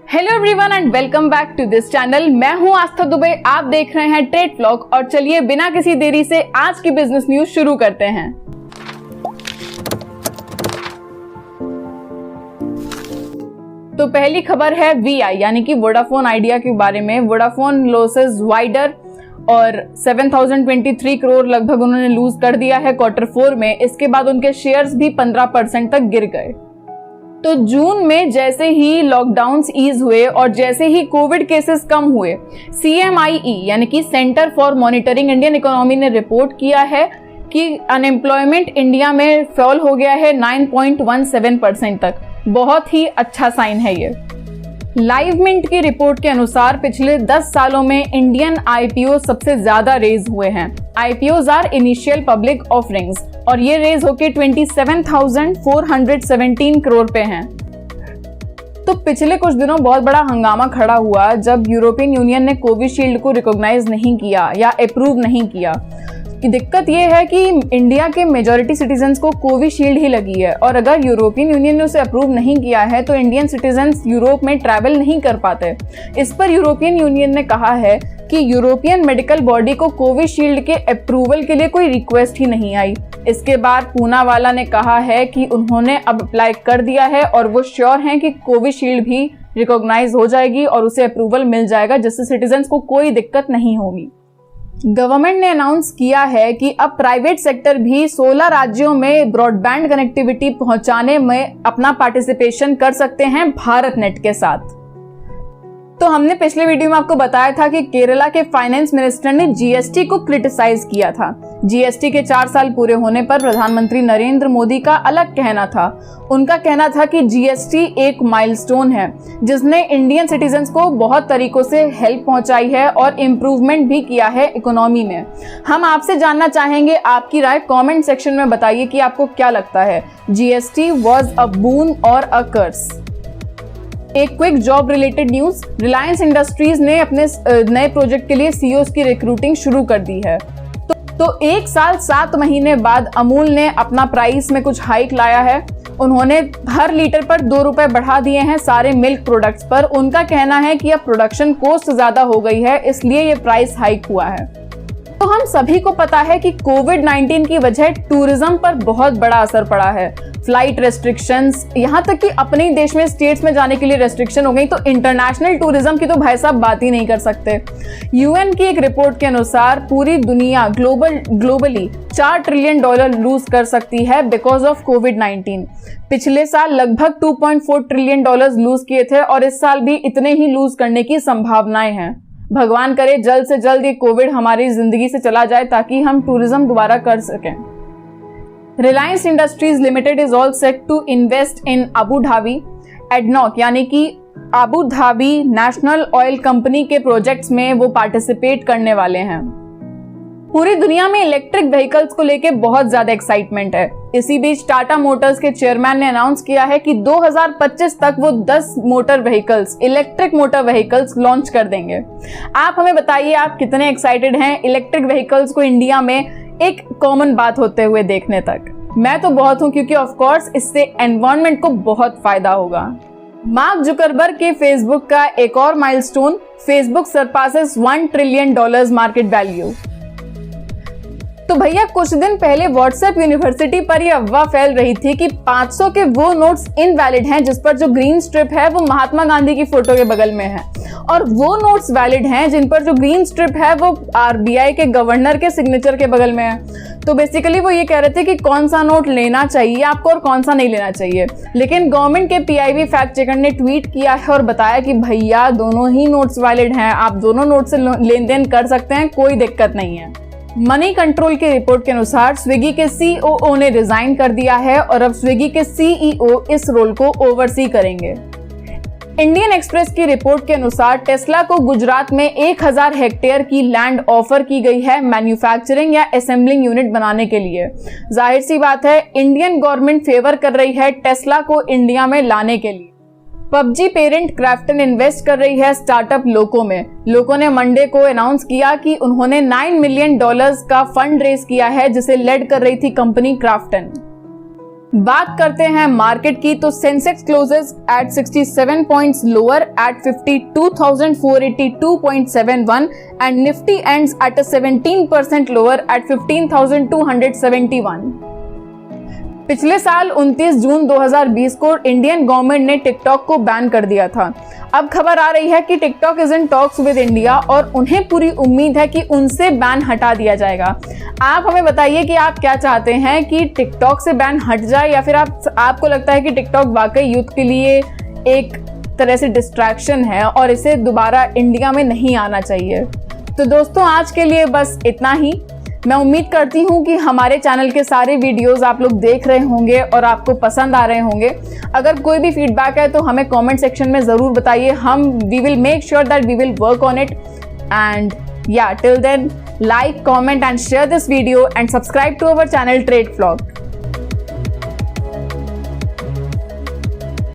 Hello everyone and welcome back to this channel. मैं हूं आस्था दुबे, आप देख रहे हैं ट्रेड व्लॉग। और चलिए बिना किसी देरी से आज की बिजनेस न्यूज शुरू करते हैं। तो पहली खबर है VI यानी कि वोडाफोन आइडिया के बारे में। वोडाफोन लॉसेस वाइडर और 7023 करोड़ लगभग उन्होंने लूज कर दिया है Q4 में। इसके बाद उनके शेयर्स भी 15% तक गिर गए। तो जून में जैसे ही लॉकडाउन्स ईज हुए और जैसे ही कोविड केसेस कम हुए, CMIE यानी कि centre for monitoring Indian economy ने रिपोर्ट किया है कि अनएम्प्लॉयमेंट इंडिया में फॉल हो गया है 9.17% तक। बहुत ही अच्छा साइन है ये। लाइव मिंट की रिपोर्ट के अनुसार पिछले 10 सालों में इंडियन IPO सबसे ज्यादा रेज हुए हैं। IPOs are initial public offerings और ये रेज होके 27,417 करोड़ पे हैं। तो पिछले कुछ दिनों बहुत बड़ा हंगामा खड़ा हुआ जब यूरोपियन यूनियन ने कोविशील्ड को रिकॉग्नाइज नहीं किया या अप्रूव नहीं किया। कि दिक्कत ये है कि इंडिया के मेजॉरिटी सिटीजन्स को कोविशील्ड ही लगी है और अगर यूरोपियन यूनियन ने उसे अप्रूव नहीं किया है तो इंडियन सिटीजन्स यूरोप में ट्रैवल नहीं कर पाते। इस पर यूरोपियन यूनियन ने कहा है कि यूरोपियन मेडिकल बॉडी को कोविशील्ड के अप्रूवल के लिए कोई रिक्वेस्ट ही नहीं आई। इसके बाद पूनावाला ने कहा है कि उन्होंने अब अप्लाई कर दिया है और वो श्योर हैं कि कोविशील्ड भी रिकॉग्नाइज हो जाएगी और उसे अप्रूवल मिल जाएगा, जिससे सिटीजन्स को कोई दिक्कत नहीं होगी। गवर्नमेंट ने अनाउंस किया है कि अब प्राइवेट सेक्टर भी 16 राज्यों में ब्रॉडबैंड कनेक्टिविटी पहुंचाने में अपना पार्टिसिपेशन कर सकते हैं भारत नेट के साथ। तो हमने पिछले वीडियो में आपको बताया था कि केरला के फाइनेंस मिनिस्टर ने GST को क्रिटिसाइज किया था। GST के 4 साल पूरे होने पर प्रधानमंत्री नरेंद्र मोदी का अलग कहना था। उनका कहना था कि GST एक माइलस्टोन है जिसने इंडियन सिटीजन्स को बहुत तरीकों से हेल्प पहुंचाई है और इम्प्रूवमेंट भी किया है इकोनॉमी में। हम आपसे जानना चाहेंगे आपकी राय, कमेंट सेक्शन में बताइए कि आपको क्या लगता है, GST वॉज अ बून और अ कर्स। एक quick job related news, Reliance industries ने अपने नए प्रोजेक्ट के लिए CEOs की रिक्रूटिंग शुरू कर दी है। तो 1 साल 7 महीने बाद अमूल ने अपना प्राइस में कुछ हाइक लाया है। उन्होंने हर लीटर पर 2 रुपए बढ़ा दिए हैं सारे मिल्क प्रोडक्ट्स पर। उनका कहना है कि अब प्रोडक्शन कॉस्ट ज्यादा हो गई है, इसलिए ये प्राइस हाइक हुआ है। तो हम सभी को पता है कि कोविड-19 की वजह टूरिज्म पर बहुत बड़ा असर पड़ा है। फ्लाइट रेस्ट्रिक्शंस, यहाँ तक कि अपने ही देश में स्टेट्स में जाने के लिए रेस्ट्रिक्शन हो गई, तो इंटरनेशनल टूरिज्म की तो भाई साहब बात ही नहीं कर सकते। UN की एक रिपोर्ट के अनुसार पूरी दुनिया ग्लोबली $4 ट्रिलियन लूज कर सकती है बिकॉज ऑफ कोविड-19। पिछले साल लगभग $2.4 ट्रिलियन लूज किए थे और इस साल भी इतने ही लूज करने की संभावनाएं हैं। भगवान करे जल्द से जल्द ये कोविड हमारी जिंदगी से चला जाए ताकि हम टूरिज्म दोबारा कर सकें। Reliance Industries Limited is all set to invest in Abu Dhabi ADNOC यानी कि Abu Dhabi National Oil Company के प्रोजेक्ट्स में वो पार्टिसिपेट करने वाले हैं। पूरी दुनिया में इलेक्ट्रिक व्हीकल्स को लेके बहुत ज्यादा एक्साइटमेंट है। इसी बीच टाटा मोटर्स के चेयरमैन ने अनाउंस किया है कि 2025 तक वो 10 इलेक्ट्रिक मोटर व्हीकल्स लॉन्च कर देंगे। आप हमें बताइए आप कितने एक्साइटेड हैं इलेक्ट्रिक व्हीकल्स को इंडिया में एक कॉमन बात होते हुए देखने तक। मैं तो बहुत हूं, क्योंकि ऑफ कोर्स इससे एनवायरनमेंट को बहुत फायदा होगा। मार्क जुकरबर्ग के फेसबुक का एक और milestone, Facebook surpasses $1 trillion market value. तो भैया कुछ दिन पहले व्हाट्सएप यूनिवर्सिटी पर यह अफवाह फैल रही थी कि 500 के वो नोट्स इनवैलिड हैं जिस पर जो ग्रीन स्ट्रिप है वो महात्मा गांधी की फोटो के बगल में है, और वो नोट्स वैलिड हैं जिन पर जो ग्रीन स्ट्रिप है वो RBI के गवर्नर के सिग्नेचर के बगल में है। तो बेसिकली वो ये कह रहे थे कि कौन सा नोट लेना चाहिए आपको और कौन सा नहीं लेना चाहिए। लेकिन गवर्नमेंट के PIB फैक्ट चेकर ने ट्वीट किया है और बताया कि भैया दोनों ही नोट्स वैलिड हैं, आप दोनों नोट से लेन देन कर सकते हैं, कोई दिक्कत नहीं है। मनी कंट्रोल की रिपोर्ट के अनुसार स्विगी के COO ने रिजाइन कर दिया है और अब स्विगी के CEO इस रोल को ओवरसी करेंगे। इंडियन एक्सप्रेस की रिपोर्ट के अनुसार टेस्ला को गुजरात में 1000 हेक्टेयर की लैंड ऑफर की गई है मैन्युफैक्चरिंग या असेंबलिंग यूनिट बनाने के लिए। जाहिर सी बात है इंडियन गवर्नमेंट फेवर कर रही है टेस्ला को इंडिया में लाने के लिए। PUBG पेरेंट क्राफ्टन इन्वेस्ट कर रही है स्टार्टअप लोको में। लोको ने मंडे को अनाउंस किया कि उन्होंने $9 मिलियन का फंड रेज किया है जिसे लेड कर रही थी कंपनी क्राफ्टन। बात करते हैं मार्केट की, तो Sensex closes at 67 points lower at 52,482.71 and Nifty ends at 17% lower at 15,271। पिछले साल 29 जून 2020 को इंडियन गवर्नमेंट ने टिकटॉक को बैन कर दिया था। अब खबर आ रही है कि TikTok is in talks with India और उन्हें पूरी उम्मीद है कि उनसे बैन हटा दिया जाएगा। आप हमें बताइए कि आप क्या चाहते हैं, कि टिकटॉक से बैन हट जाए या फिर आपको लगता है कि टिकटॉक वाकई यूथ के लिए एक तरह से डिस्ट्रैक्शन है और इसे दोबारा इंडिया में नहीं आना चाहिए। तो दोस्तों, आज के लिए बस इतना ही। मैं उम्मीद करती हूँ कि हमारे चैनल के सारे वीडियोस आप लोग देख रहे होंगे और आपको पसंद आ रहे होंगे। अगर कोई भी फीडबैक है तो हमें कमेंट सेक्शन में ज़रूर बताइए। We will make sure that we will work on it. And yeah till then, like, comment and share this video and subscribe to our channel Trade Vlog.